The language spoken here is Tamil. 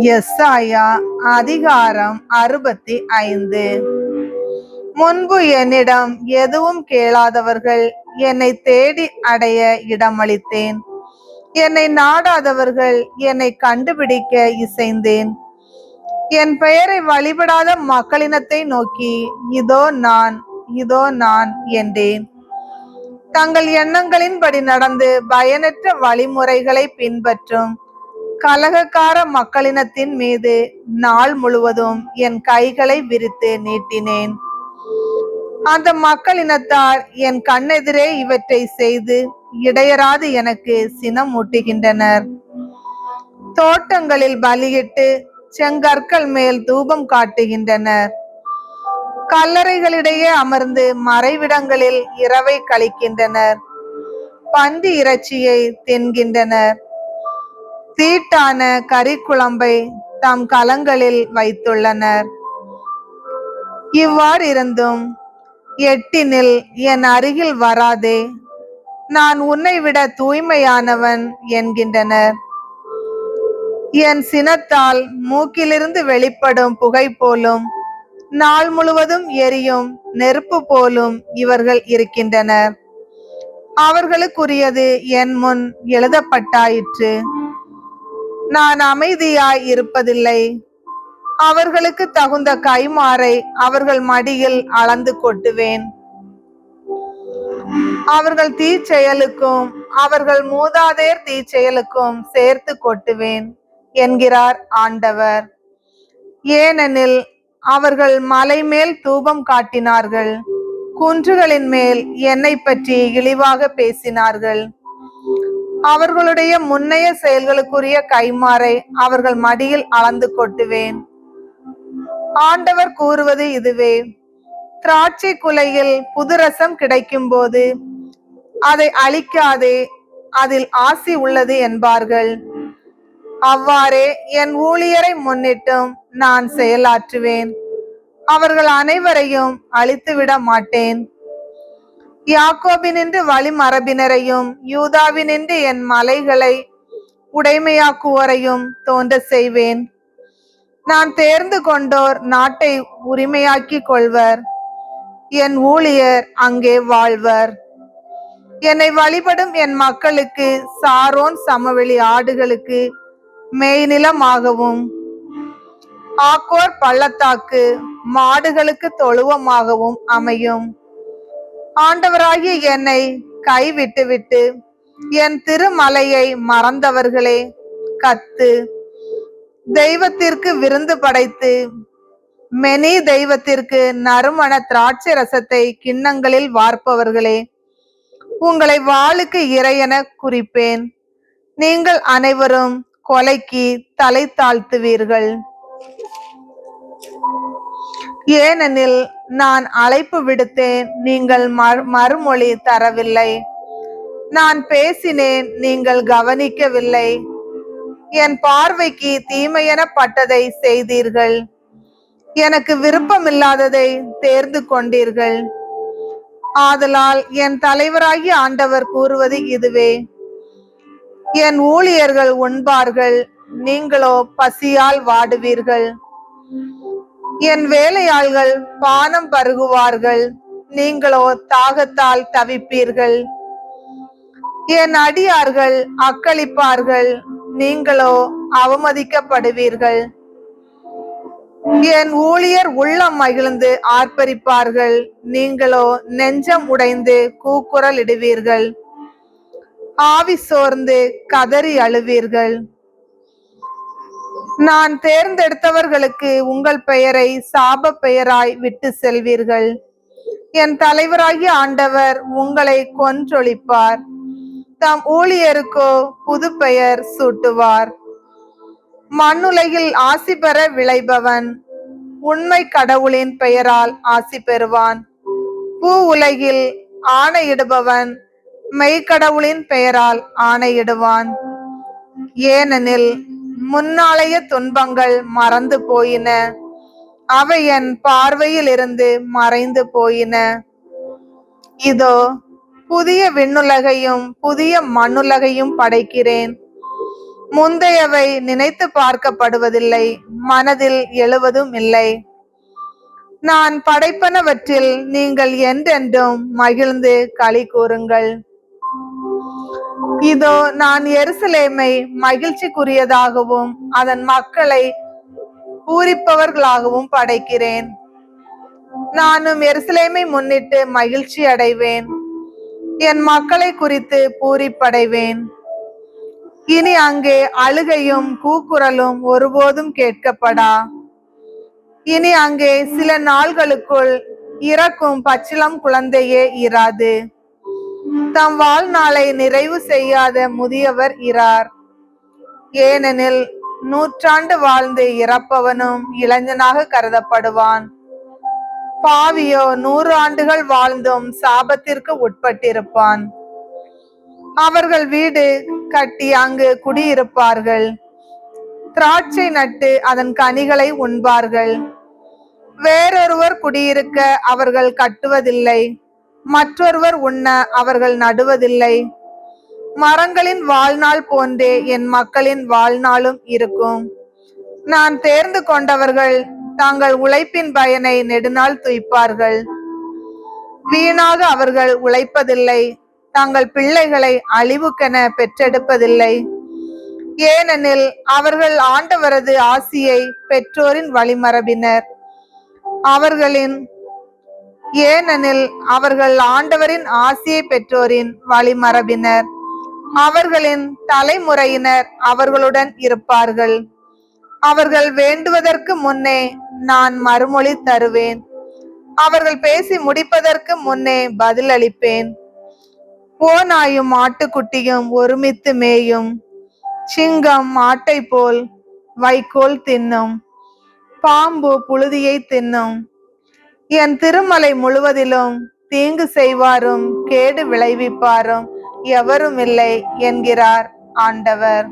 எஸ்ஐயா அதிகாரம் 65. முன்பு என்னிடம் எதுவும் கேளாதவர்கள் என்னை தேடி அடைய இடமளித்தேன். என்னை நாடாதவர்கள் என்னை கண்டுபிடிக்க இசைந்தேன். என் பெயரை வழிபடாத மக்களினத்தை நோக்கி இதோ நான், இதோ நான் என்றேன். தங்கள் எண்ணங்களின்படி நடந்து பயனற்ற வழிமுறைகளை பின்பற்றும் கலகக்கார மக்களினத்தின் மீது நாள் முழுவதும் என் கைகளை விரித்து நீட்டினேன். அந்த மக்களினத்தார் என் கண்ணெதிரே இவற்றை செய்து இடையராது எனக்கு சினம் ஊட்டுகின்றனர். தோட்டங்களில் பலியிட்டு செங்கற்கள் மேல் தூபம் காட்டுகின்றனர். கல்லறைகளிடையே அமர்ந்து மறைவிடங்களில் இரவை கழிக்கின்றனர். பன்றி இறைச்சியை தின்கின்றனர். தீட்டான கறிக்குழம்பை தம் கலங்களில் வைத்துள்ளனர். இவ்வாறு இருந்தும் எட்டினில் என் அருகில் வராதே, நான் உன்னை விட தூய்மையானவன் என்கின்றனர். என் சினத்தால் மூக்கிலிருந்து வெளிப்படும் புகை போலும் நாள் முழுவதும் எரியும் நெருப்பு போலும் இவர்கள் இருக்கின்றனர். அவர்களுக்குரியது என் முன் எழுதப்பட்டாயிற்று. நான் அமைதியாய் இருப்பதில்லை. அவர்களுக்கு தகுந்த கைமாறை அவர்கள் மடியில் அளந்து கொட்டுவேன். அவர்கள் தீச்செயலுக்கும் அவர்கள் மூதாதையர் தீச்செயலுக்கும் சேர்த்து கொட்டுவேன் என்கிறார் ஆண்டவர். ஏனெனில் அவர்கள் மலை மேல் தூபம் காட்டினார்கள், குன்றுகளின் மேல் என்னை பற்றி இழிவாக பேசினார்கள். அவர்களுடைய முன்னைய செயல்களுக்குரிய கைமாறை அவர்கள் மடியில் அளந்து கொட்டுவேன். ஆண்டவர் கூறுவது இதுவே: திராட்சை குலையில் புதுரசம் கிடைக்கும் போது அதை அழிக்காதே, அதில் ஆசி உள்ளது என்பார்கள். அவ்வாறே என் ஊழியரை முன்னிட்டும் நான் செயலாற்றுவேன். அவர்கள் அனைவரையும் அழித்துவிட மாட்டேன். யாக்கோபினின்று வழிமரபினரையும் யூதாவினின்று என் மலைகளை உடைமையாக்குவோரையும் தோன்ற செய்வேன். நான் தேர்ந்து கொண்டோர் நாட்டை உரிமையாக்கி கொள்வர். என் ஊழியர் அங்கே வாழ்வர். என்னை வழிபடும் என் மக்களுக்கு சாரோன் சமவெளி ஆடுகளுக்கு மேய்நிலமாகவும் ஆக்கோர் பள்ளத்தாக்கு மாடுகளுக்கு தொழுவமாகவும் அமையும். ஆண்டவராகிய என்னை கைவிட்டுவிட்டு என் திருமலையை மறந்தவர்களே, கத்து. தெய்வத்திற்கு விருந்து படைத்து மெனி தெய்வத்திற்கு நறுமண திராட்சை ரசத்தை கிண்ணங்களில் வார்ப்பவர்களே, உங்களை வாளுக்கு இறையென குறிப்பேன். நீங்கள் அனைவரும் கொலைக்கு தலை தாழ்த்துவீர்கள். ஏனெனில் நான் அழைப்பு விடுத்தேன், நீங்கள் மறுமொழி தரவில்லை. நான் பேசினேன், நீங்கள் கவனிக்கவில்லை. என் பார்வைக்கு தீமையெனப்பட்டதை செய்தீர்கள். எனக்கு விருப்பமில்லாததை தேர்ந்து கொண்டீர்கள். ஆதலால் என் தலைவராகிய ஆண்டவர் கூறுவது இதுவே: என் ஊழியர்கள் உண்பார்கள், நீங்களோ பசியால் வாடுவீர்கள். என் வேலையாள்கள் பானம் பருகுவார்கள், நீங்களோ தாகத்தால் தவிப்பீர்கள். என் அடியார்கள் அக்களிப்பார்கள், நீங்களோ அவமதிக்கப்படுவீர்கள். என் ஊழியர் உள்ளம் மகிழ்ந்து ஆர்ப்பரிப்பார்கள், நீங்களோ நெஞ்சம் உடைந்து கூக்குரல் இடுவீர்கள். ஆவி சோர்ந்து கதறி அழுவீர்கள். நான் தேர்ந்தெடுத்தவர்களுக்கு உங்கள் பெயரை சாப பெயராய் விட்டு செல்வீர்கள். என் தலைவராகிய ஆண்டவர் உங்களை கொன்றொழிப்பார். தம் ஊழியருக்கோ புது பெயர் சூட்டுவார். மண்ணுலகில் ஆசி பெற விளைபவன் உண்மை கடவுளின் பெயரால் ஆசி பெறுவான். பூ உலகில் ஆணையிடுபவன் மெய்க்கடவுளின் பெயரால் ஆணையிடுவான். ஏனெனில் முன்னாளைய துன்பங்கள் மறந்து போயின, அவை என் பார்வையில் இருந்து மறைந்து போயின. இதோ புதிய விண்ணுலகையும் புதிய மண்ணுலகையும் படைக்கிறேன். முந்தையவை நினைத்து பார்க்கப்படுவதில்லை, மனதில் எழுவதும் இல்லை. நான் படைப்பனவற்றில் நீங்கள் என்றென்றும் மகிழ்ந்து களி கூறுங்கள். இதோ நான் எருசலேமை மகிழ்ச்சிக்குரியதாகவும் அதன் மக்களை பூரிப்பவர்களாகவும் படைக்கிறேன். நானும் எருசலேமை முன்னிட்டு மகிழ்ச்சி அடைவேன், என் மக்களை குறித்து பூரிப்படைவேன். இனி அங்கே அழுகையும் கூக்குரலும் ஒருபோதும் கேட்கப்படா. இனி அங்கே சில நாள்களுக்குள் இறக்கும் பச்சிளம் குழந்தையே இராது. தம் வாழ்நாளை நிறைவு செய்யாத முதியவர் இரார். ஏனெனில் 100 ஆண்டு வாழ்ந்து இறப்பவனும் இளைஞனாக கருதப்படுவான். பாவியோ 100 ஆண்டுகள் வாழ்ந்தும் சாபத்திற்கு உட்பட்டிருப்பான். அவர்கள் வீடு கட்டி அங்கு குடியிருப்பார்கள், திராட்சை நட்டு அதன் கனிகளை உண்பார்கள். வேறொருவர் குடியிருக்க அவர்கள் கட்டுவதில்லை, மற்றொருவர் உண்ண அவர்கள் நடுவதில்லை. மரங்களின் வாழ்நாள் போன்றே என் மக்களின் வாழ்நாளும் இருக்கும். நான் தேர்ந்து கொண்டவர்கள் தங்கள் உழைப்பின் பயனை நெடுநாள் துய்ப்பார்கள். வீணாக அவர்கள் உழைப்பதில்லை, தங்கள் பிள்ளைகளை அழிவுக்கென பெற்றெடுப்பதில்லை. ஏனெனில் அவர்கள் ஆண்டவரது ஆசியை பெற்றோரின் வழிமரபினர். அவர்கள் ஆண்டவரின் ஆசியை பெற்றோரின் வழிமரபினர். அவர்களின் தலைமுறையினர் அவர்களுடன் இருப்பார்கள். அவர்கள் வேண்டுவதற்கு முன்னே நான் மறுமொழி தருவேன், அவர்கள் பேசி முடிப்பதற்கு முன்னே பதில் அளிப்பேன். ஓநாயும் ஆட்டுக்குட்டியும் ஒருமித்து மேயும், சிங்கம் மாட்டை போல் வைக்கோல் தின்னும், பாம்பு புழுதியை தின்னும். என் திருமலை முழுவதிலும் தீங்கு செய்வாரும் கேடு விளைவிப்பாரும் எவரும் இல்லை என்கிறார் ஆண்டவர்.